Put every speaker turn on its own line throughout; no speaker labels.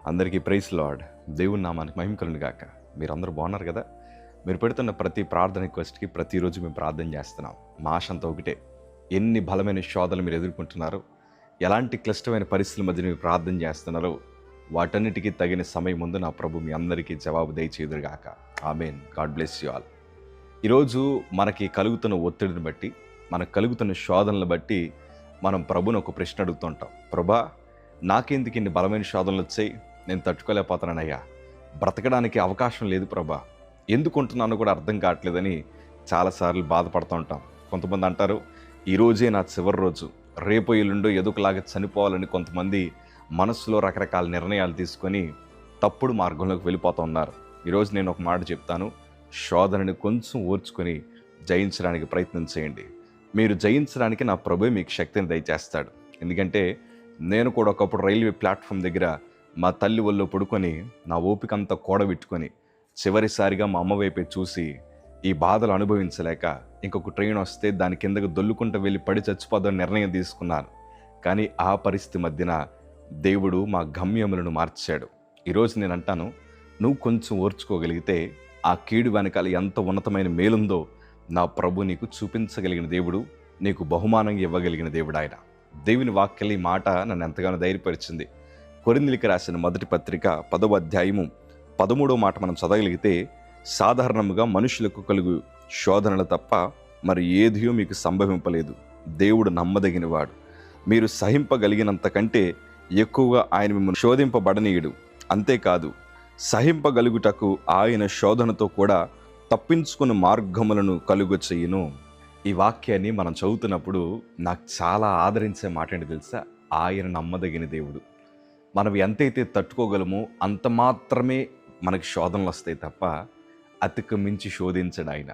అందరికీ praise lord. దేవుని నామానికి మహిమ కలుగును గాక. మీరందరూ బాగున్నారు కదా? మీరు పెడుతున్న ప్రతి ప్రార్థన రిక్వెస్ట్కి ప్రతిరోజు మేము ప్రార్థన చేస్తున్నాం. మా ఆశ అంతా ఒకటే, ఎన్ని బలమైన శోధనలు మీరు ఎదుర్కొంటున్నారో, ఎలాంటి క్లిష్టమైన పరిస్థితుల మధ్య మీరు ప్రార్థన చేస్తున్నారో, వాటన్నిటికీ తగిన సమయం ముందు నా ప్రభు మీ అందరికీ జవాబు దయచేయుదురుగాక. Amen. God bless you all. ఈరోజు మనకి కలుగుతున్న ఒత్తిడిని బట్టి, మనకు కలుగుతున్న శోధనలు బట్టి మనం ప్రభుని ఒక ప్రశ్న అడుగుతుంటాం. ప్రభా, నాకెందుకు ఇన్ని బలమైన శోధనలు వచ్చాయి? నేను తట్టుకోలేకపోతున్నానయ్యా. బ్రతకడానికి అవకాశం లేదు ప్రభా, ఎందుకుంటున్నానో కూడా అర్థం కావట్లేదని చాలాసార్లు బాధపడుతూ ఉంటాం. కొంతమంది అంటారు, ఈరోజే నా చివరి రోజు, రేపు ఎల్లుండో ఎదుకులాగా చనిపోవాలని కొంతమంది మనసులో రకరకాల నిర్ణయాలు తీసుకొని తప్పుడు మార్గంలోకి వెళ్ళిపోతూ ఉన్నారు. ఈరోజు నేను ఒక మాట చెప్తాను, శోధనని కొంచెం ఓర్చుకొని జయించడానికి ప్రయత్నం చేయండి. మీరు జయించడానికి నా ప్రభువే మీకు శక్తిని దయచేస్తాడు. ఎందుకంటే నేను కూడా ఒకప్పుడు రైల్వే ప్లాట్ఫామ్ దగ్గర మా తల్లి ఒళ్ళో పడుకొని నా ఓపిక అంతా కూడబెట్టుకొని చివరిసారిగా మా అమ్మ వైపే చూసి ఈ బాధలు అనుభవించలేక ఇంకొక ట్రైన్ వస్తే దాని కిందకు దొల్లుకుంటూ వెళ్ళి పడి చచ్చిపోదాని నిర్ణయం తీసుకున్నాను. కానీ ఆ పరిస్థితి మధ్యన దేవుడు మా గమ్యములను మార్చాడు. ఈరోజు నేను అంటాను, నువ్వు కొంచెం ఓర్చుకోగలిగితే ఆ కీడు వెనకాల ఎంత ఉన్నతమైన మేలుందో నా ప్రభు నీకు చూపించగలిగిన దేవుడు, నీకు బహుమానంగా ఇవ్వగలిగిన దేవుడు ఆయన. దేవుని వాక్యం ఈ మాట నన్ను ఎంతగానో ధైర్యపరిచింది. కొరింథీయులకు రాసిన మొదటి పత్రిక 10వ అధ్యాయము 13వ మాట మనం చదవగలిగితే, సాధారణంగా మనుషులకు కలుగు శోధనలు తప్ప మరి ఏదియో మీకు సంభవింపలేదు. దేవుడు నమ్మదగినవాడు, మీరు సహింపగలిగినంత కంటే ఎక్కువగా ఆయన మిమ్మల్ని శోధింపబడనీయుడు. అంతేకాదు, సహింపగలుగుటకు ఆయన శోధనతో కూడా తప్పించుకుని మార్గములను కలుగ చేయును. ఈ వాక్యాన్ని మనం చదువుతున్నప్పుడు నాకు చాలా ఆదరించే మాట ఏంటి తెలుసా? ఆయన నమ్మదగిన దేవుడు. మనం ఎంతైతే తట్టుకోగలమో అంత మాత్రమే మనకి శోధనలు వస్తాయి తప్ప అతికి మించి శోధించడు ఆయన.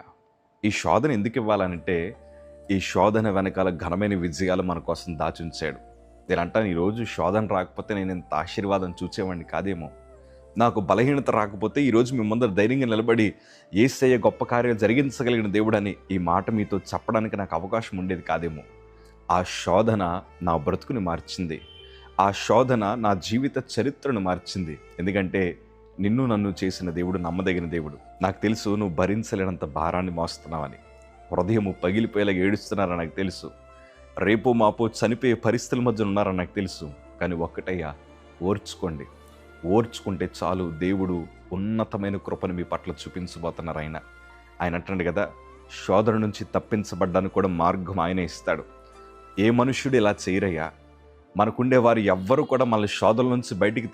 ఈ శోధన ఎందుకు ఇవ్వాలంటే, ఈ శోధన వెనకాల ఘనమైన విజయాలు మన కోసం దాచుంచాడు. నేను అంటాను, ఈరోజు శోధన రాకపోతే నేను ఇంత ఆశీర్వాదం చూసేవాడిని కాదేమో. నాకు బలహీనత రాకపోతే ఈరోజు మీ ముందర ధైర్యంగా నిలబడి యేసయ్య గొప్ప కార్యాలు జరిగించగలిగిన దేవుడని ఈ మాట మీతో చెప్పడానికి నాకు అవకాశం ఉండేది కాదేమో. ఆ శోధన నా బ్రతుకుని మార్చింది. ఆ శోధన నా జీవిత చరిత్రను మార్చింది. ఎందుకంటే నిన్ను నన్ను చేసిన దేవుడు నమ్మదగిన దేవుడు. నాకు తెలుసు నువ్వు భరించలేనంత భారాన్ని మోస్తున్నావని, హృదయము పగిలిపోయేలాగా ఏడుస్తున్నారని నాకు తెలుసు. రేపో మాపో చనిపోయే పరిస్థితుల మధ్య ఉన్నారని నాకు తెలుసు. కానీ ఒక్కటయ్యా, ఓర్చుకోండి. ఓర్చుకుంటే చాలు, దేవుడు ఉన్నతమైన కృపను మీ పట్ల చూపించబోతున్నారు ఆయన. ఆయన అంటాడు కదా, శోధన నుంచి తప్పించబడ్డానికి కూడా మార్గం ఆయనే ఇస్తాడు. ఏ మనుష్యుడు ఇలా చేయరయ్యా. మనకుండే వారు ఎవ్వరూ కూడా మన శోధన నుంచి బయటికి